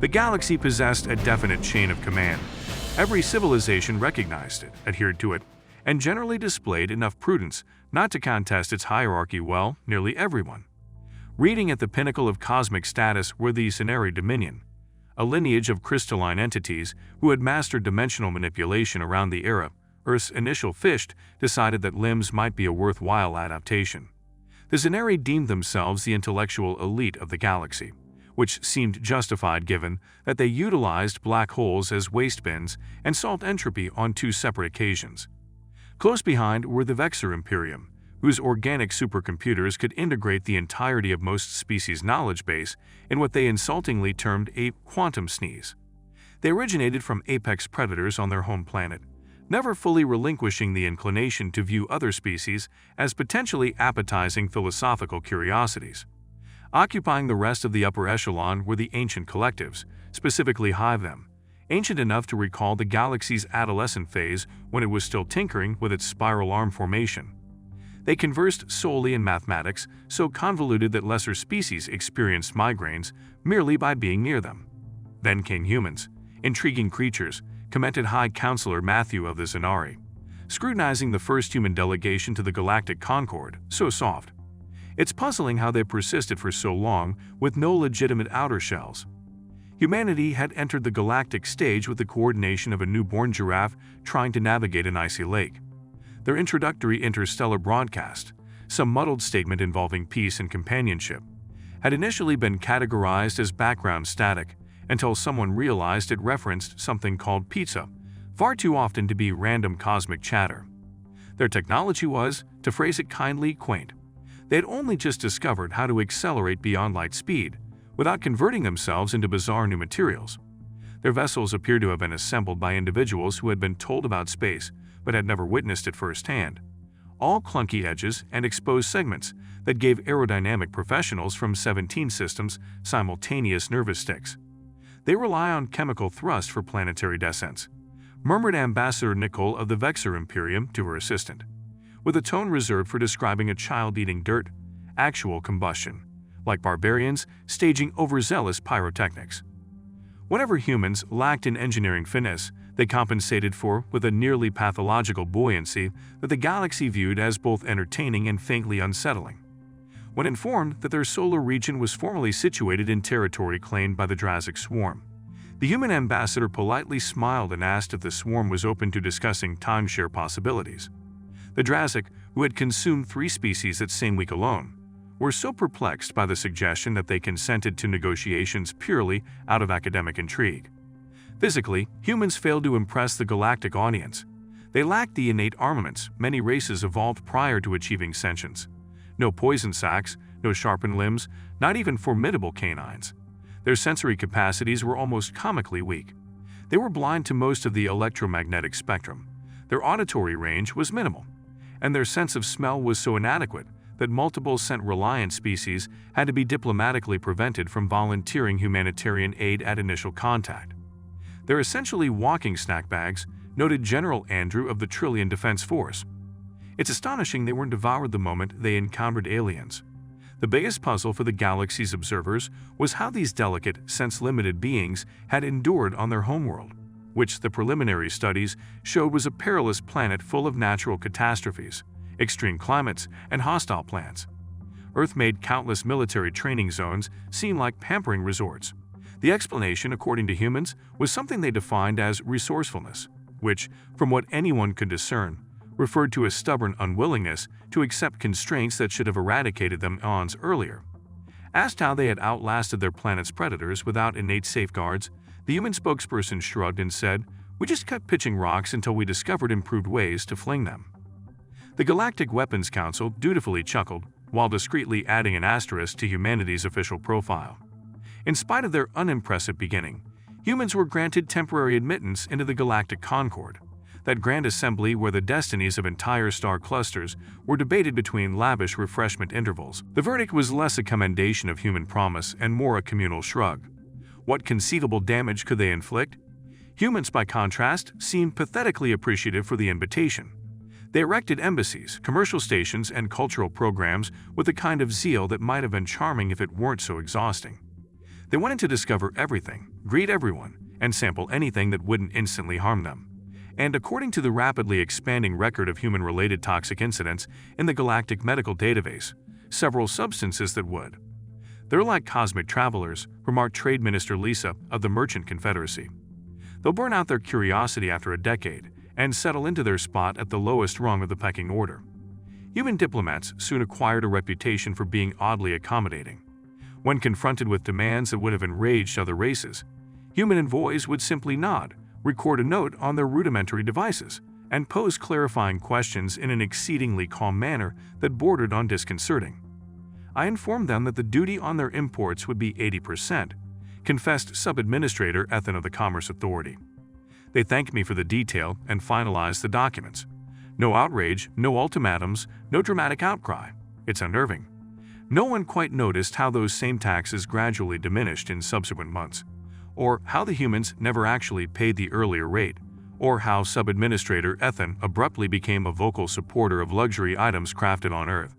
The galaxy possessed a definite chain of command. Every civilization recognized it, adhered to it, and generally displayed enough prudence not to contest its hierarchy. Well, nearly everyone. Reading at the pinnacle of cosmic status were the Cenari Dominion, a lineage of crystalline entities who had mastered dimensional manipulation around the era. Earth's initial Fisht decided that limbs might be a worthwhile adaptation. The Cenari deemed themselves the intellectual elite of the galaxy, which seemed justified given that they utilized black holes as waste bins and solved entropy on two separate occasions. Close behind were the Vexor Imperium, whose organic supercomputers could integrate the entirety of most species' knowledge base in what they insultingly termed a quantum sneeze. They originated from apex predators on their home planet, never fully relinquishing the inclination to view other species as potentially appetizing philosophical curiosities. Occupying the rest of the upper echelon were the ancient collectives, specifically Hive-M, ancient enough to recall the galaxy's adolescent phase when it was still tinkering with its spiral arm formation. They conversed solely in mathematics, so convoluted that lesser species experienced migraines merely by being near them. Then came humans, intriguing creatures, commented High Counselor Matthew of the Cenari, scrutinizing the first human delegation to the Galactic Concord, so soft. It's puzzling how they persisted for so long with no legitimate outer shells. Humanity had entered the galactic stage with the coordination of a newborn giraffe trying to navigate an icy lake. Their introductory interstellar broadcast, some muddled statement involving peace and companionship, had initially been categorized as background static until someone realized it referenced something called pizza, far too often to be random cosmic chatter. Their technology was, to phrase it kindly, quaint. They had only just discovered how to accelerate beyond light speed, without converting themselves into bizarre new materials. Their vessels appeared to have been assembled by individuals who had been told about space but had never witnessed it firsthand. All clunky edges and exposed segments that gave aerodynamic professionals from 17 systems simultaneous nervous tics. They rely on chemical thrust for planetary descents, murmured Ambassador Nicole of the Vexor Imperium to her assistant, with a tone reserved for describing a child eating dirt, actual combustion, like barbarians staging overzealous pyrotechnics. Whatever humans lacked in engineering finesse, they compensated for with a nearly pathological buoyancy that the galaxy viewed as both entertaining and faintly unsettling. When informed that their solar region was formerly situated in territory claimed by the Drazic swarm, the human ambassador politely smiled and asked if the swarm was open to discussing timeshare possibilities. The Drazic, who had consumed 3 species that same week alone, were so perplexed by the suggestion that they consented to negotiations purely out of academic intrigue. Physically, humans failed to impress the galactic audience. They lacked the innate armaments many races evolved prior to achieving sentience. No poison sacs, no sharpened limbs, not even formidable canines. Their sensory capacities were almost comically weak. They were blind to most of the electromagnetic spectrum. Their auditory range was minimal, and their sense of smell was so inadequate that multiple scent-reliant species had to be diplomatically prevented from volunteering humanitarian aid at initial contact. They're essentially walking snack bags, noted General Andrew of the Trillion Defense Force. It's astonishing they weren't devoured the moment they encountered aliens. The biggest puzzle for the galaxy's observers was how these delicate, sense-limited beings had endured on their homeworld, which the preliminary studies showed was a perilous planet full of natural catastrophes, extreme climates, and hostile plants. Earth made countless military training zones seem like pampering resorts. The explanation, according to humans, was something they defined as resourcefulness, which, from what anyone could discern, referred to a stubborn unwillingness to accept constraints that should have eradicated them eons earlier. Asked how they had outlasted their planet's predators without innate safeguards, the human spokesperson shrugged and said, "We just kept pitching rocks until we discovered improved ways to fling them." The Galactic Weapons Council dutifully chuckled, while discreetly adding an asterisk to humanity's official profile. In spite of their unimpressive beginning, humans were granted temporary admittance into the Galactic Concord, that grand assembly where the destinies of entire star clusters were debated between lavish refreshment intervals. The verdict was less a commendation of human promise and more a communal shrug. What conceivable damage could they inflict? Humans, by contrast, seemed pathetically appreciative for the invitation. They erected embassies, commercial stations, and cultural programs with a kind of zeal that might have been charming if it weren't so exhausting. They wanted to discover everything, greet everyone, and sample anything that wouldn't instantly harm them. And according to the rapidly expanding record of human-related toxic incidents in the Galactic Medical Database, several substances that would. They're like cosmic travelers, remarked Trade Minister Lisa of the Merchant Confederacy. They'll burn out their curiosity after a decade and settle into their spot at the lowest rung of the pecking order. Human diplomats soon acquired a reputation for being oddly accommodating. When confronted with demands that would have enraged other races, human envoys would simply nod, record a note on their rudimentary devices, and pose clarifying questions in an exceedingly calm manner that bordered on disconcerting. I informed them that the duty on their imports would be 80%, confessed Sub-Administrator Ethan of the Commerce Authority. They thanked me for the detail and finalized the documents. No outrage, no ultimatums, no dramatic outcry. It's unnerving. No one quite noticed how those same taxes gradually diminished in subsequent months, or how the humans never actually paid the earlier rate, or how Sub-Administrator Ethan abruptly became a vocal supporter of luxury items crafted on Earth.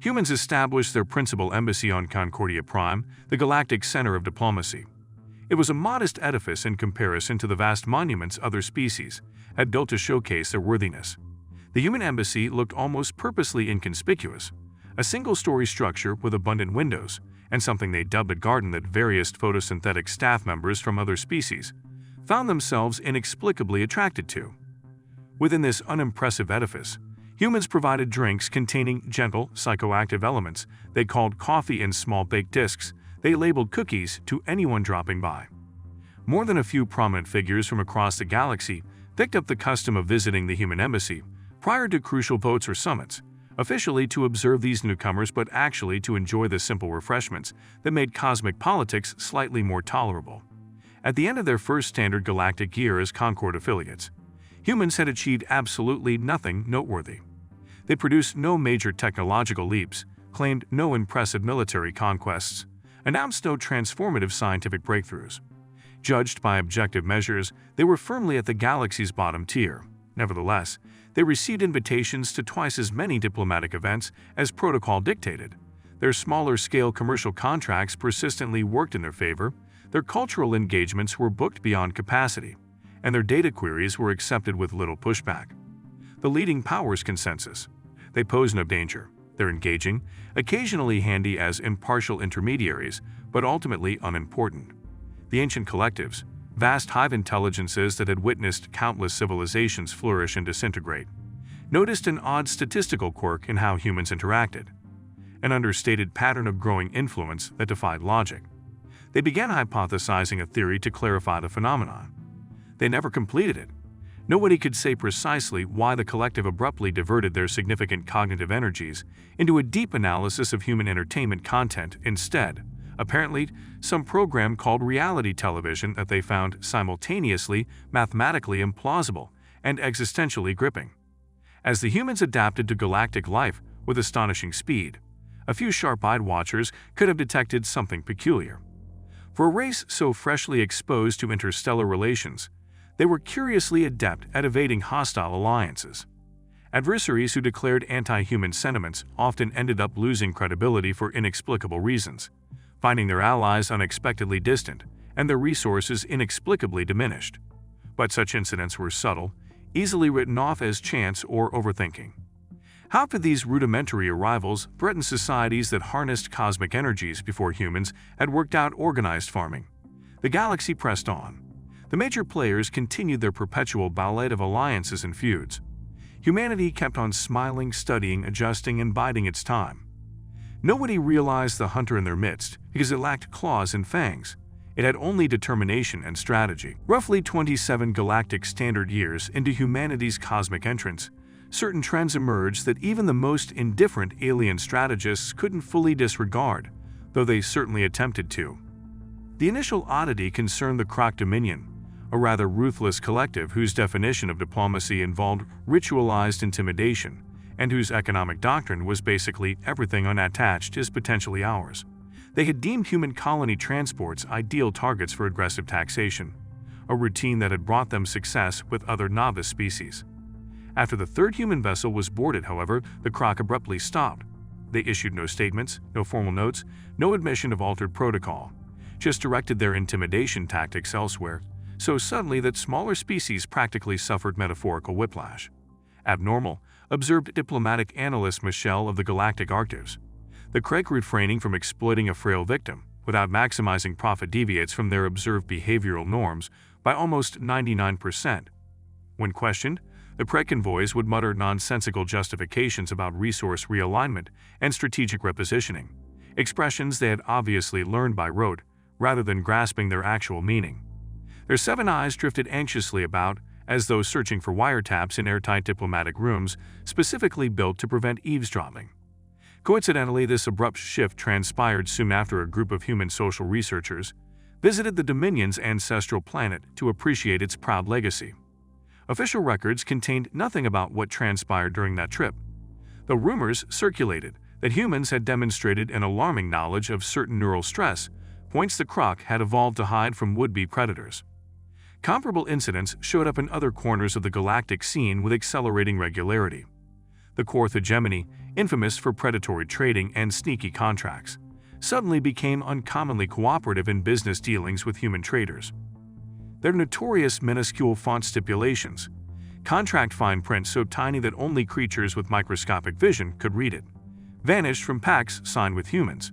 Humans established their principal embassy on Concordia Prime, the galactic center of diplomacy. It was a modest edifice in comparison to the vast monuments other species had built to showcase their worthiness. The human embassy looked almost purposely inconspicuous, a single-story structure with abundant windows, and something they dubbed a garden that various photosynthetic staff members from other species found themselves inexplicably attracted to. Within this unimpressive edifice, humans provided drinks containing gentle, psychoactive elements they called coffee in small baked discs. They labeled cookies to anyone dropping by. More than a few prominent figures from across the galaxy picked up the custom of visiting the human embassy prior to crucial votes or summits, officially to observe these newcomers but actually to enjoy the simple refreshments that made cosmic politics slightly more tolerable. At the end of their first standard galactic year as Concord affiliates, humans had achieved absolutely nothing noteworthy. They produced no major technological leaps, claimed no impressive military conquests, announced no transformative scientific breakthroughs. Judged by objective measures, they were firmly at the galaxy's bottom tier. Nevertheless, they received invitations to twice as many diplomatic events as protocol dictated. Their smaller-scale commercial contracts persistently worked in their favor, their cultural engagements were booked beyond capacity, and their data queries were accepted with little pushback. The leading powers' consensus: they pose no danger. They're engaging, occasionally handy as impartial intermediaries, but ultimately unimportant. The ancient collectives, vast hive intelligences that had witnessed countless civilizations flourish and disintegrate, noticed an odd statistical quirk in how humans interacted, an understated pattern of growing influence that defied logic. They began hypothesizing a theory to clarify the phenomenon. They never completed it. Nobody could say precisely why the collective abruptly diverted their significant cognitive energies into a deep analysis of human entertainment content instead. Apparently, some program called reality television that they found simultaneously mathematically implausible and existentially gripping. As the humans adapted to galactic life with astonishing speed, a few sharp-eyed watchers could have detected something peculiar. For a race so freshly exposed to interstellar relations, they were curiously adept at evading hostile alliances. Adversaries who declared anti-human sentiments often ended up losing credibility for inexplicable reasons, finding their allies unexpectedly distant and their resources inexplicably diminished. But such incidents were subtle, easily written off as chance or overthinking. How could these rudimentary arrivals threaten societies that harnessed cosmic energies before humans had worked out organized farming? The galaxy pressed on. The major players continued their perpetual ballet of alliances and feuds. Humanity kept on smiling, studying, adjusting, and biding its time. Nobody realized the hunter in their midst because it lacked claws and fangs. It had only determination and strategy. Roughly 27 galactic standard years into humanity's cosmic entrance, certain trends emerged that even the most indifferent alien strategists couldn't fully disregard, though they certainly attempted to. The initial oddity concerned the Croc Dominion, a rather ruthless collective whose definition of diplomacy involved ritualized intimidation, and whose economic doctrine was basically everything unattached is potentially ours. They had deemed human colony transports ideal targets for aggressive taxation, a routine that had brought them success with other novice species. After the third human vessel was boarded, however, the Croc abruptly stopped. They issued no statements, no formal notes, no admission of altered protocol, just directed their intimidation tactics elsewhere, so suddenly that smaller species practically suffered metaphorical whiplash. Abnormal, observed diplomatic analyst Michelle of the Galactic Archives. The Craig refraining from exploiting a frail victim without maximizing profit deviates from their observed behavioral norms by almost 99%. When questioned, the Craig convoys would mutter nonsensical justifications about resource realignment and strategic repositioning, expressions they had obviously learned by rote rather than grasping their actual meaning. Their seven eyes drifted anxiously about as though searching for wiretaps in airtight diplomatic rooms specifically built to prevent eavesdropping. Coincidentally, this abrupt shift transpired soon after a group of human social researchers visited the Dominion's ancestral planet to appreciate its proud legacy. Official records contained nothing about what transpired during that trip, though rumors circulated that humans had demonstrated an alarming knowledge of certain neural stress points the croc had evolved to hide from would-be predators. Comparable incidents showed up in other corners of the galactic scene with accelerating regularity. The Korth hegemony, infamous for predatory trading and sneaky contracts, suddenly became uncommonly cooperative in business dealings with human traders. Their notorious minuscule font stipulations, contract fine print so tiny that only creatures with microscopic vision could read it, vanished from pacts signed with humans.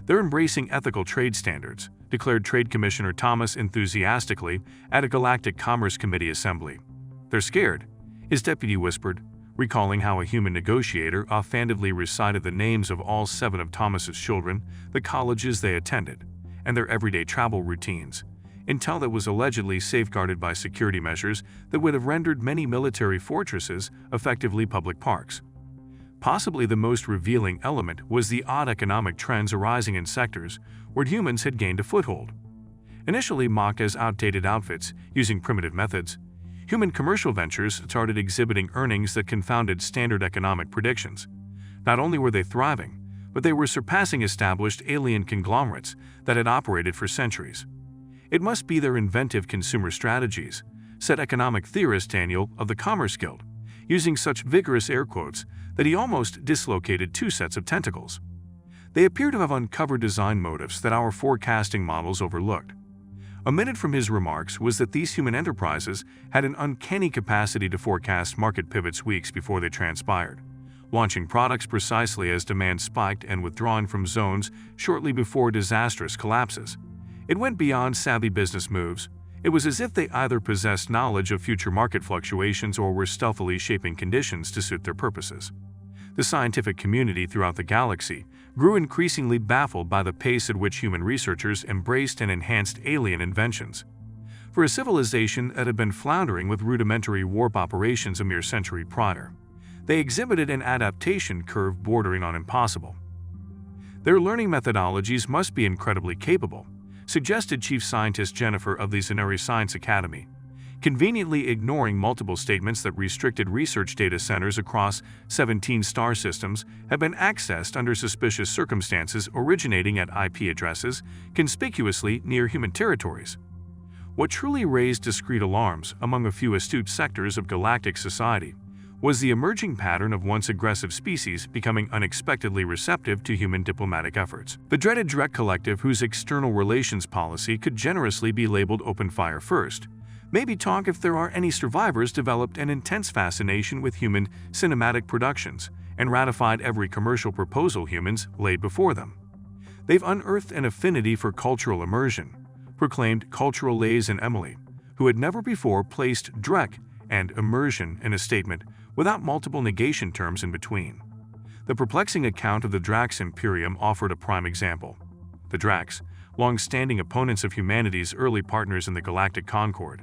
They're embracing ethical trade standards, declared Trade Commissioner Thomas enthusiastically at a Galactic Commerce Committee assembly. They're scared, his deputy whispered, recalling how a human negotiator offhandedly recited the names of all 7 of Thomas's children, the colleges they attended, and their everyday travel routines, intel that was allegedly safeguarded by security measures that would have rendered many military fortresses effectively public parks. Possibly the most revealing element was the odd economic trends arising in sectors where humans had gained a foothold. Initially mocked as outdated outfits using primitive methods, human commercial ventures started exhibiting earnings that confounded standard economic predictions. Not only were they thriving, but they were surpassing established alien conglomerates that had operated for centuries. It must be their inventive consumer strategies, said economic theorist Daniel of the Commerce Guild, using such vigorous air quotes that he almost dislocated 2 sets of tentacles. They appear to have uncovered design motives that our forecasting models overlooked. Omitted from his remarks was that these human enterprises had an uncanny capacity to forecast market pivots weeks before they transpired, launching products precisely as demand spiked and withdrawing from zones shortly before disastrous collapses. It went beyond savvy business moves. It was as if they either possessed knowledge of future market fluctuations or were stealthily shaping conditions to suit their purposes. The scientific community throughout the galaxy grew increasingly baffled by the pace at which human researchers embraced and enhanced alien inventions. For a civilization that had been floundering with rudimentary warp operations a mere century prior, they exhibited an adaptation curve bordering on impossible. Their learning methodologies must be incredibly capable, suggested Chief Scientist Jennifer of the Zenari Science Academy, conveniently ignoring multiple statements that restricted research data centers across 17 star systems had been accessed under suspicious circumstances originating at IP addresses conspicuously near human territories. What truly raised discrete alarms among a few astute sectors of galactic society was the emerging pattern of once aggressive species becoming unexpectedly receptive to human diplomatic efforts. The dreaded Drek Collective, whose external relations policy could generously be labeled open fire first, maybe talk if there are any survivors, developed an intense fascination with human cinematic productions and ratified every commercial proposal humans laid before them. They've unearthed an affinity for cultural immersion, proclaimed cultural Lays and Emily, who had never before placed Drek and immersion in a statement without multiple negation terms in between. The perplexing account of the Drax Imperium offered a prime example. The Drax, long-standing opponents of humanity's early partners in the Galactic Concord,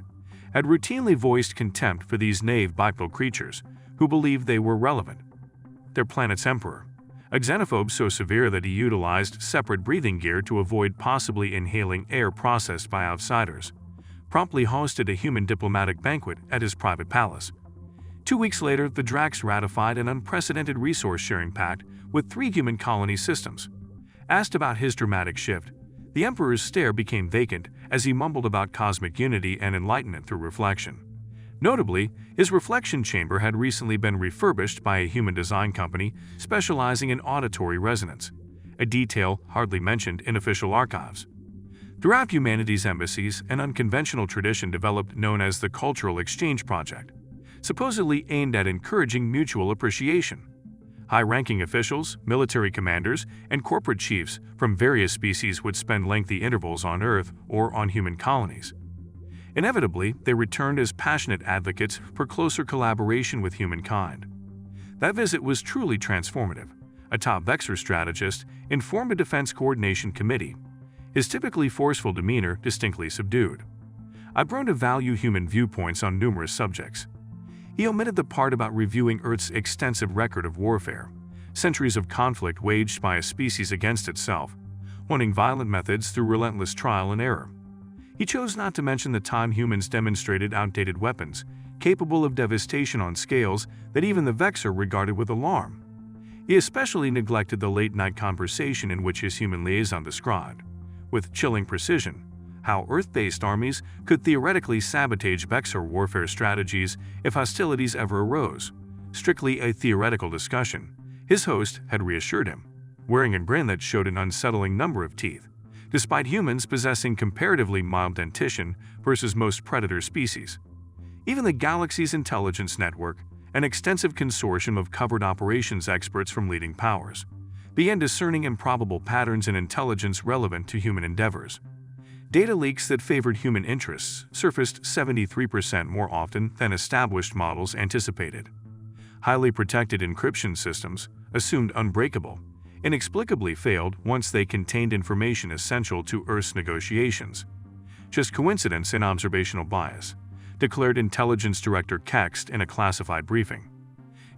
had routinely voiced contempt for these naive bipedal creatures who believed they were relevant. Their planet's emperor, a xenophobe so severe that he utilized separate breathing gear to avoid possibly inhaling air processed by outsiders, promptly hosted a human diplomatic banquet at his private palace. 2 weeks later, the Drax ratified an unprecedented resource-sharing pact with 3 human colony systems. Asked about his dramatic shift, the Emperor's stare became vacant as he mumbled about cosmic unity and enlightenment through reflection. Notably, his reflection chamber had recently been refurbished by a human design company specializing in auditory resonance, a detail hardly mentioned in official archives. Throughout humanity's embassies, an unconventional tradition developed known as the Cultural Exchange Project, supposedly aimed at encouraging mutual appreciation. High-ranking officials, military commanders, and corporate chiefs from various species would spend lengthy intervals on Earth or on human colonies. Inevitably, they returned as passionate advocates for closer collaboration with humankind. That visit was truly transformative. A top Vexor strategist informed a Defense Coordination Committee, his typically forceful demeanor distinctly subdued. "I've grown to value human viewpoints on numerous subjects." He omitted the part about reviewing Earth's extensive record of warfare, centuries of conflict waged by a species against itself, honing violent methods through relentless trial and error. He chose not to mention the time humans demonstrated outdated weapons, capable of devastation on scales that even the Vexor regarded with alarm. He especially neglected the late-night conversation in which his human liaison described, with chilling precision, how Earth-based armies could theoretically sabotage Vexor warfare strategies if hostilities ever arose. Strictly a theoretical discussion, his host had reassured him, wearing a grin that showed an unsettling number of teeth, despite humans possessing comparatively mild dentition versus most predator species. Even the galaxy's intelligence network, an extensive consortium of covert operations experts from leading powers, began discerning improbable patterns in intelligence relevant to human endeavors. Data leaks that favored human interests surfaced 73% more often than established models anticipated. Highly protected encryption systems, assumed unbreakable, inexplicably failed once they contained information essential to Earth's negotiations. "Just coincidence and observational bias," declared Intelligence Director Kext in a classified briefing.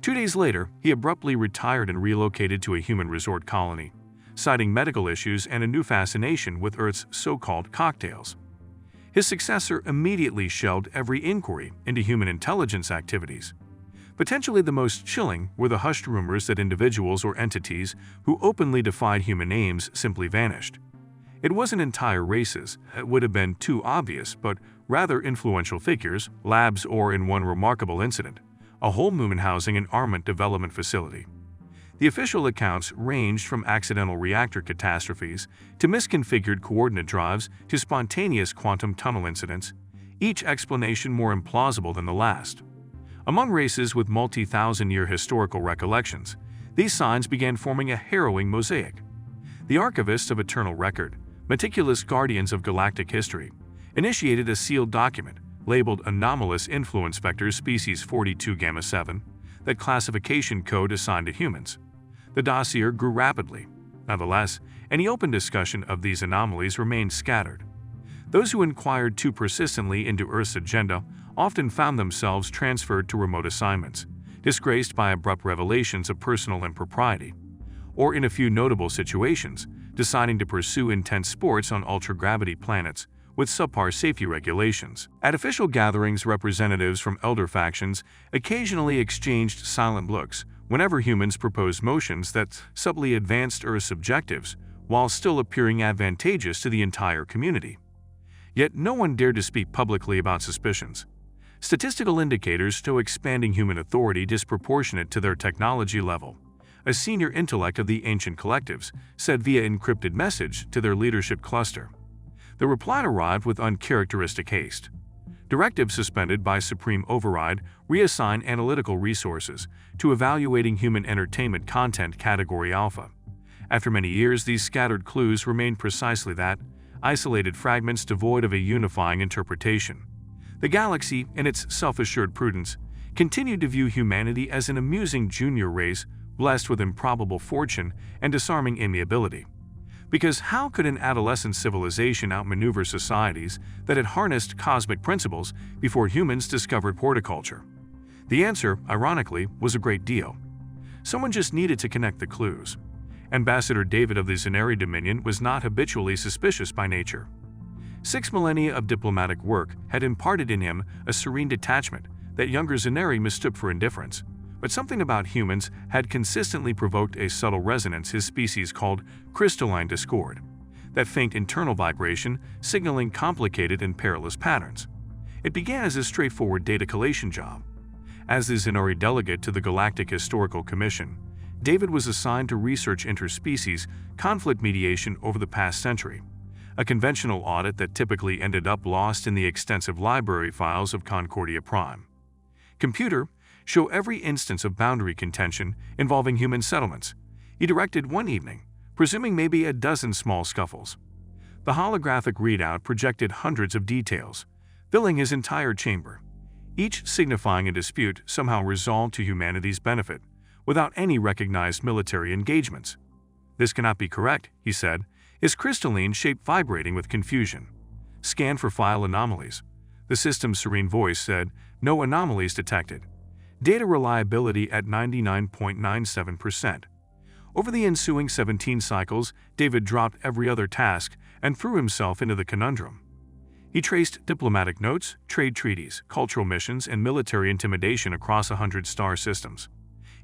2 days later, he abruptly retired and relocated to a human resort colony, citing medical issues and a new fascination with Earth's so-called cocktails. His successor immediately shelved every inquiry into human intelligence activities. Potentially the most chilling were the hushed rumors that individuals or entities who openly defied human aims simply vanished. It wasn't entire races, it would have been too obvious, but rather influential figures, labs, or in one remarkable incident, a whole moon housing an armament development facility. The official accounts ranged from accidental reactor catastrophes to misconfigured coordinate drives to spontaneous quantum tunnel incidents, each explanation more implausible than the last. Among races with multi-thousand-year historical recollections, these signs began forming a harrowing mosaic. The archivists of eternal record, meticulous guardians of galactic history, initiated a sealed document labeled Anomalous Influence Vector Species 42 Gamma 7, that classification code assigned to humans. The dossier grew rapidly. Nonetheless, any open discussion of these anomalies remained scattered. Those who inquired too persistently into Earth's agenda often found themselves transferred to remote assignments, disgraced by abrupt revelations of personal impropriety, or in a few notable situations, deciding to pursue intense sports on ultra-gravity planets with subpar safety regulations. At official gatherings, representatives from elder factions occasionally exchanged silent looks whenever humans proposed motions that subtly advanced Earth's objectives while still appearing advantageous to the entire community. Yet no one dared to speak publicly about suspicions. Statistical indicators show expanding human authority disproportionate to their technology level, a senior intellect of the ancient collectives said via encrypted message to their leadership cluster. The reply arrived with uncharacteristic haste. Directives suspended by Supreme Override reassign analytical resources to evaluating human entertainment content category Alpha. After many years, these scattered clues remained precisely that, isolated fragments devoid of a unifying interpretation. The galaxy, in its self-assured prudence, continued to view humanity as an amusing junior race blessed with improbable fortune and disarming amiability. Because how could an adolescent civilization outmaneuver societies that had harnessed cosmic principles before humans discovered horticulture? The answer, ironically, was a great deal. Someone just needed to connect the clues. Ambassador David of the Zaneri Dominion was not habitually suspicious by nature. 6 millennia of diplomatic work had imparted in him a serene detachment that younger Zaneri mistook for indifference. But something about humans had consistently provoked a subtle resonance his species called crystalline discord, that faint internal vibration signaling complicated and perilous patterns. It began as a straightforward data collation job. As the Zaneri delegate to the Galactic Historical Commission, David was assigned to research interspecies conflict mediation over the past century, a conventional audit that typically ended up lost in the extensive library files of Concordia Prime. Computer, show every instance of boundary contention involving human settlements. He directed one evening, presuming maybe a dozen small scuffles. The holographic readout projected hundreds of details, filling his entire chamber, each signifying a dispute somehow resolved to humanity's benefit, without any recognized military engagements. "This cannot be correct," he said, his crystalline shape vibrating with confusion. "Scan for file anomalies." The system's serene voice said, "No anomalies detected." Data reliability at 99.97%. Over the ensuing 17 cycles, David dropped every other task and threw himself into the conundrum. He traced diplomatic notes, trade treaties, cultural missions, and military intimidation across 100 star systems.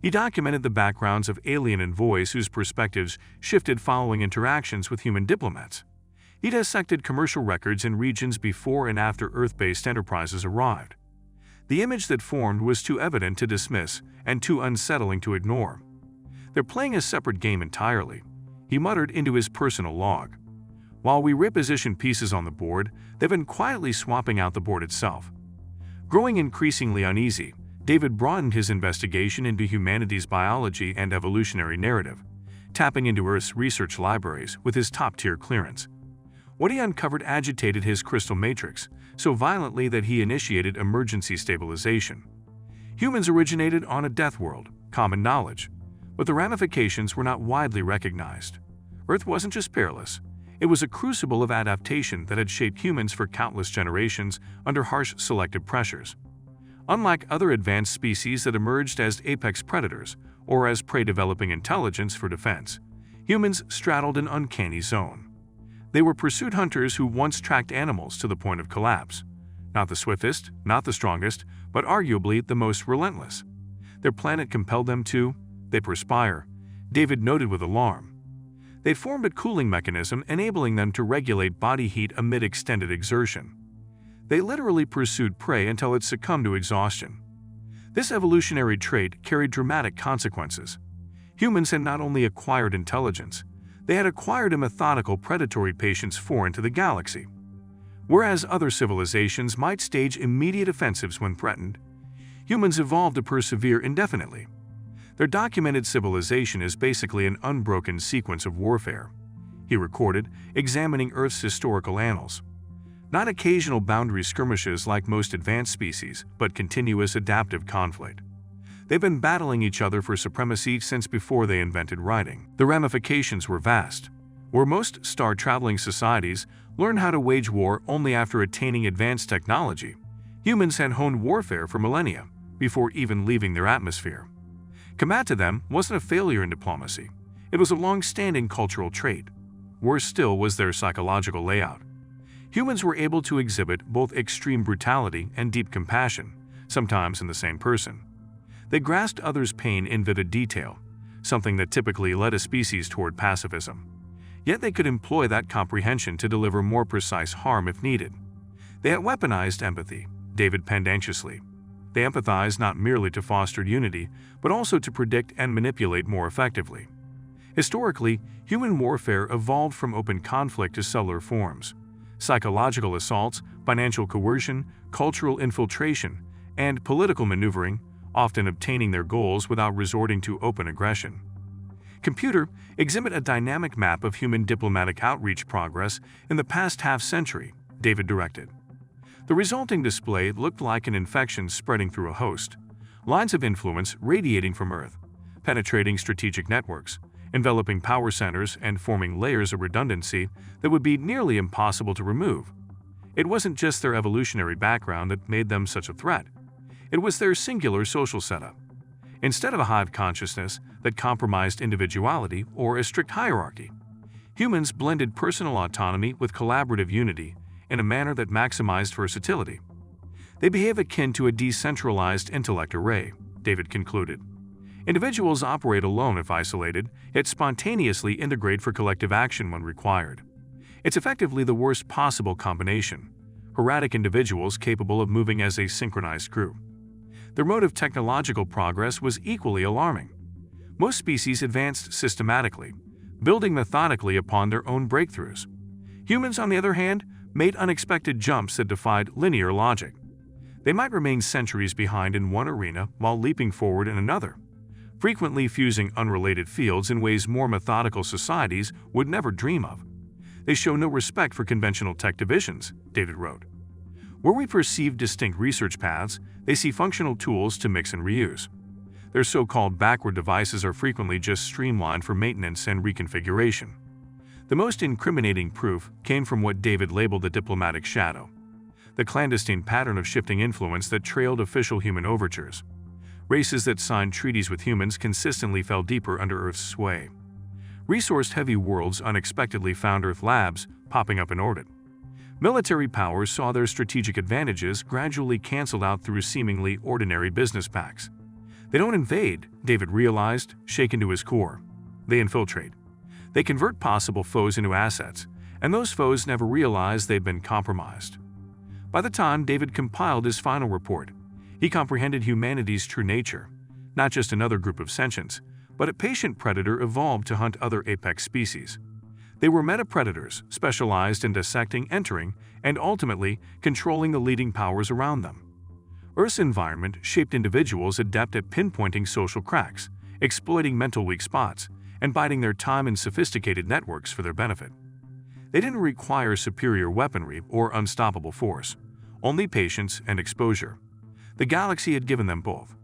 He documented the backgrounds of alien envoys whose perspectives shifted following interactions with human diplomats. He dissected commercial records in regions before and after Earth-based enterprises arrived. The image that formed was too evident to dismiss and too unsettling to ignore. "They're playing a separate game entirely," he muttered into his personal log. "While we reposition pieces on the board, they've been quietly swapping out the board itself." Growing increasingly uneasy, David broadened his investigation into humanity's biology and evolutionary narrative, tapping into Earth's research libraries with his top-tier clearance. What he uncovered agitated his crystal matrix so violently that he initiated emergency stabilization. Humans originated on a death world, common knowledge, but the ramifications were not widely recognized. Earth wasn't just perilous. It was a crucible of adaptation that had shaped humans for countless generations under harsh selective pressures. Unlike other advanced species that emerged as apex predators or as prey developing intelligence for defense, humans straddled an uncanny zone. They were pursuit hunters who once tracked animals to the point of collapse. Not the swiftest, not the strongest, but arguably the most relentless. Their planet compelled them to. They perspire, David noted with alarm. They'd formed a cooling mechanism enabling them to regulate body heat amid extended exertion. They literally pursued prey until it succumbed to exhaustion. This evolutionary trait carried dramatic consequences. Humans had not only acquired intelligence, they had acquired a methodical predatory patience far into the galaxy. Whereas other civilizations might stage immediate offensives when threatened, humans evolved to persevere indefinitely. Their documented civilization is basically an unbroken sequence of warfare, he recorded, examining Earth's historical annals. Not occasional boundary skirmishes like most advanced species, but continuous adaptive conflict. They've been battling each other for supremacy since before they invented writing. The ramifications were vast. Where most star-traveling societies learn how to wage war only after attaining advanced technology, humans had honed warfare for millennia before even leaving their atmosphere. Combat to them wasn't a failure in diplomacy. It was a long-standing cultural trait. Worse still was their psychological layout. Humans were able to exhibit both extreme brutality and deep compassion, sometimes in the same person. They grasped others' pain in vivid detail, something that typically led a species toward pacifism. Yet they could employ that comprehension to deliver more precise harm if needed. They had weaponized empathy, David penned anxiously. They empathized not merely to foster unity, but also to predict and manipulate more effectively. Historically, human warfare evolved from open conflict to subtler forms. Psychological assaults, financial coercion, cultural infiltration, and political maneuvering, often obtaining their goals without resorting to open aggression. Computer, exhibit a dynamic map of human diplomatic outreach progress in the past half-century, David directed. The resulting display looked like an infection spreading through a host, lines of influence radiating from Earth, penetrating strategic networks, enveloping power centers and forming layers of redundancy that would be nearly impossible to remove. It wasn't just their evolutionary background that made them such a threat. It was their singular social setup. Instead of a hive consciousness that compromised individuality or a strict hierarchy, humans blended personal autonomy with collaborative unity in a manner that maximized versatility. They behave akin to a decentralized intellect array, David concluded. Individuals operate alone if isolated, yet spontaneously integrate for collective action when required. It's effectively the worst possible combination: erratic individuals capable of moving as a synchronized group. Their mode of technological progress was equally alarming. Most species advanced systematically, building methodically upon their own breakthroughs. Humans, on the other hand, made unexpected jumps that defied linear logic. They might remain centuries behind in one arena while leaping forward in another, frequently fusing unrelated fields in ways more methodical societies would never dream of. They show no respect for conventional tech divisions, David wrote. Where we perceive distinct research paths, they see functional tools to mix and reuse. Their so-called backward devices are frequently just streamlined for maintenance and reconfiguration. The most incriminating proof came from what David labeled the diplomatic shadow, the clandestine pattern of shifting influence that trailed official human overtures. Races that signed treaties with humans consistently fell deeper under Earth's sway. Resource-heavy worlds unexpectedly found Earth labs popping up in orbit. Military powers saw their strategic advantages gradually canceled out through seemingly ordinary business pacts. They don't invade, David realized, shaken to his core. They infiltrate. They convert possible foes into assets, and those foes never realize they've been compromised. By the time David compiled his final report, he comprehended humanity's true nature, not just another group of sentients, but a patient predator evolved to hunt other apex species. They were meta-predators, specialized in dissecting, entering, and ultimately controlling the leading powers around them. Earth's environment shaped individuals adept at pinpointing social cracks, exploiting mental weak spots, and biding their time in sophisticated networks for their benefit. They didn't require superior weaponry or unstoppable force, only patience and exposure. The galaxy had given them both.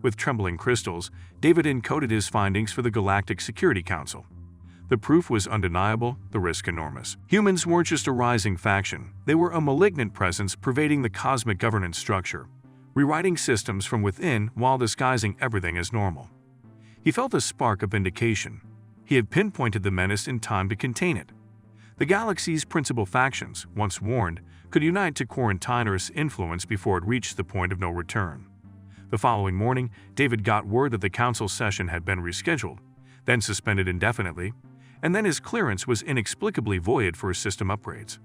With trembling crystals, David encoded his findings for the Galactic Security Council. The proof was undeniable, the risk enormous. Humans weren't just a rising faction, they were a malignant presence pervading the cosmic governance structure, rewriting systems from within while disguising everything as normal. He felt a spark of vindication. He had pinpointed the menace in time to contain it. The galaxy's principal factions, once warned, could unite to quarantine Earth's influence before it reached the point of no return. The following morning, David got word that the council session had been rescheduled, then suspended indefinitely, and then his clearance was inexplicably voided for system upgrades.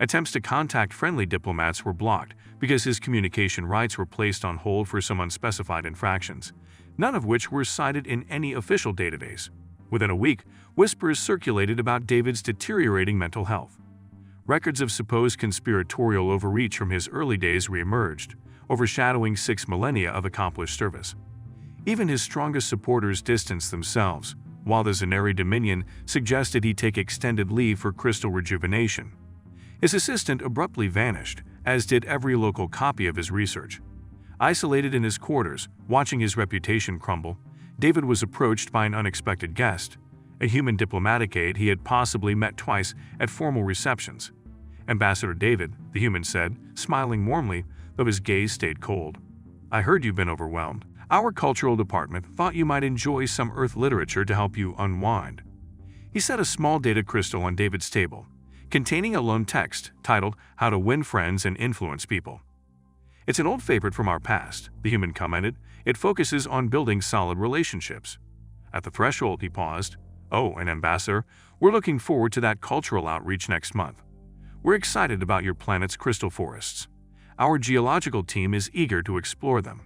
Attempts to contact friendly diplomats were blocked because his communication rights were placed on hold for some unspecified infractions, none of which were cited in any official database. Within a week, whispers circulated about David's deteriorating mental health. Records of supposed conspiratorial overreach from his early days reemerged, overshadowing 6 millennia of accomplished service. Even his strongest supporters distanced themselves, while the Zenari Dominion suggested he take extended leave for crystal rejuvenation. His assistant abruptly vanished, as did every local copy of his research. Isolated in his quarters, watching his reputation crumble, David was approached by an unexpected guest, a human diplomatic aide he had possibly met twice at formal receptions. Ambassador David, the human said, smiling warmly, though his gaze stayed cold. "I heard you've been overwhelmed. Our cultural department thought you might enjoy some Earth literature to help you unwind." He set a small data crystal on David's table, containing a lone text titled "How to Win Friends and Influence People." "It's an old favorite from our past," the human commented. "It focuses on building solid relationships." At the threshold, he paused. "Oh, and Ambassador, we're looking forward to that cultural outreach next month. We're excited about your planet's crystal forests. Our geological team is eager to explore them."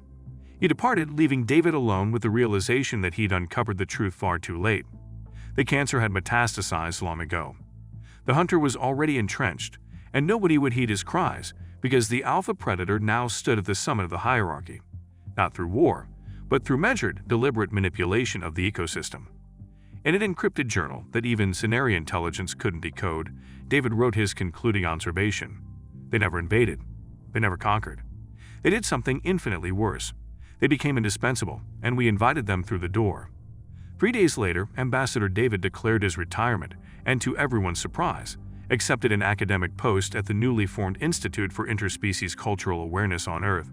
He departed, leaving David alone with the realization that he'd uncovered the truth far too late. The cancer had metastasized long ago. The hunter was already entrenched, and nobody would heed his cries because the alpha predator now stood at the summit of the hierarchy, not through war, but through measured, deliberate manipulation of the ecosystem. In an encrypted journal that even Cenari intelligence couldn't decode, David wrote his concluding observation. They never invaded. They never conquered. They did something infinitely worse. They became indispensable, and we invited them through the door. 3 days later, Ambassador David declared his retirement, and to everyone's surprise, accepted an academic post at the newly formed Institute for Interspecies Cultural Awareness on Earth.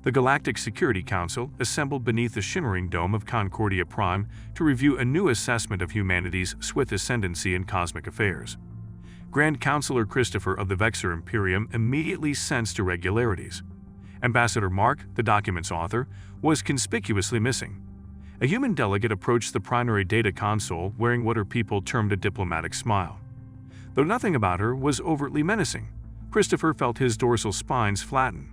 The Galactic Security Council assembled beneath the shimmering dome of Concordia Prime to review a new assessment of humanity's swift ascendancy in cosmic affairs. Grand Counselor Christopher of the Vexor Imperium immediately sensed irregularities. Ambassador Mark, the document's author, was conspicuously missing. A human delegate approached the primary data console wearing what her people termed a diplomatic smile. Though nothing about her was overtly menacing, Christopher felt his dorsal spines flatten.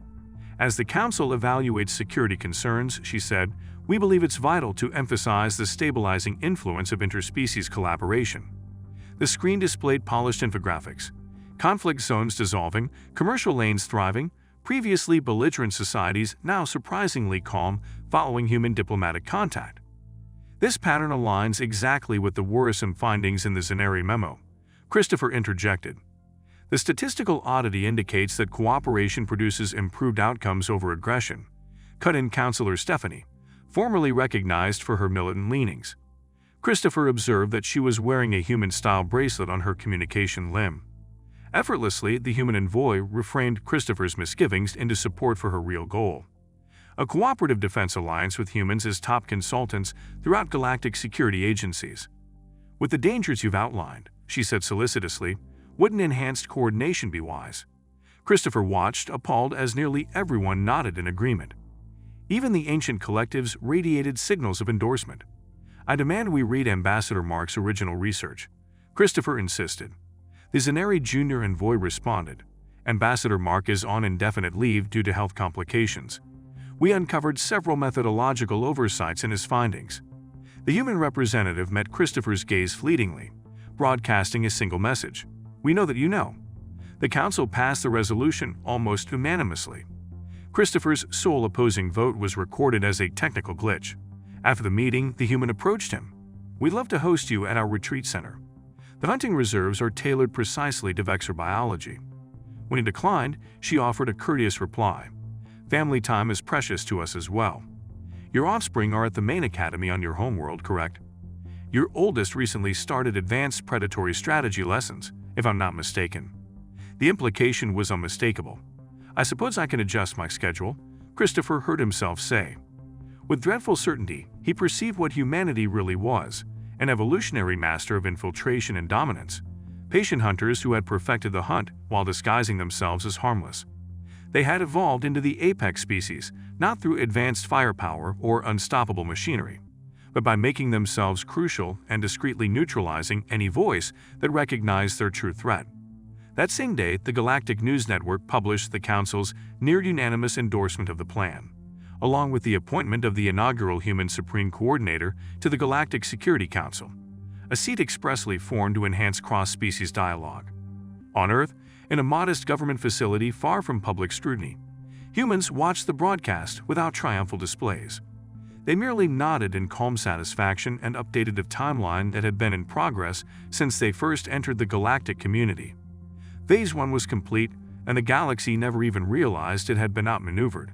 "As the Council evaluates security concerns," she said, "we believe it's vital to emphasize the stabilizing influence of interspecies collaboration." The screen displayed polished infographics. Conflict zones dissolving, commercial lanes thriving, previously belligerent societies now surprisingly calm following human diplomatic contact. This pattern aligns exactly with the worrisome findings in the Zaneri memo, Christopher interjected. The statistical oddity indicates that cooperation produces improved outcomes over aggression, cut in Counselor Stephanie, formerly recognized for her militant leanings. Christopher observed that she was wearing a human-style bracelet on her communication limb. Effortlessly, the human envoy reframed Christopher's misgivings into support for her real goal. A cooperative defense alliance with humans as top consultants throughout galactic security agencies. With the dangers you've outlined, she said solicitously, wouldn't enhanced coordination be wise? Christopher watched, appalled, as nearly everyone nodded in agreement. Even the ancient collectives radiated signals of endorsement. I demand we read Ambassador Mark's original research, Christopher insisted. The Zaneri Jr. envoy responded, Ambassador Mark is on indefinite leave due to health complications. We uncovered several methodological oversights in his findings. The human representative met Christopher's gaze fleetingly, broadcasting a single message. We know that you know. The council passed the resolution almost unanimously. Christopher's sole opposing vote was recorded as a technical glitch. After the meeting, the human approached him. We'd love to host you at our retreat center. The hunting reserves are tailored precisely to Vexor biology. When he declined, she offered a courteous reply. Family time is precious to us as well. Your offspring are at the main academy on your homeworld, correct? Your oldest recently started advanced predatory strategy lessons, if I'm not mistaken. The implication was unmistakable. I suppose I can adjust my schedule, Christopher heard himself say. With dreadful certainty, he perceived what humanity really was, an evolutionary master of infiltration and dominance, patient hunters who had perfected the hunt while disguising themselves as harmless. They had evolved into the apex species, not through advanced firepower or unstoppable machinery, but by making themselves crucial and discreetly neutralizing any voice that recognized their true threat. That same day, the Galactic News Network published the Council's near-unanimous endorsement of the plan, along with the appointment of the inaugural Human Supreme Coordinator to the Galactic Security Council, a seat expressly formed to enhance cross-species dialogue. On Earth, in a modest government facility far from public scrutiny, humans watched the broadcast without triumphal displays. They merely nodded in calm satisfaction and updated a timeline that had been in progress since they first entered the galactic community. Phase 1 was complete, and the galaxy never even realized it had been outmaneuvered.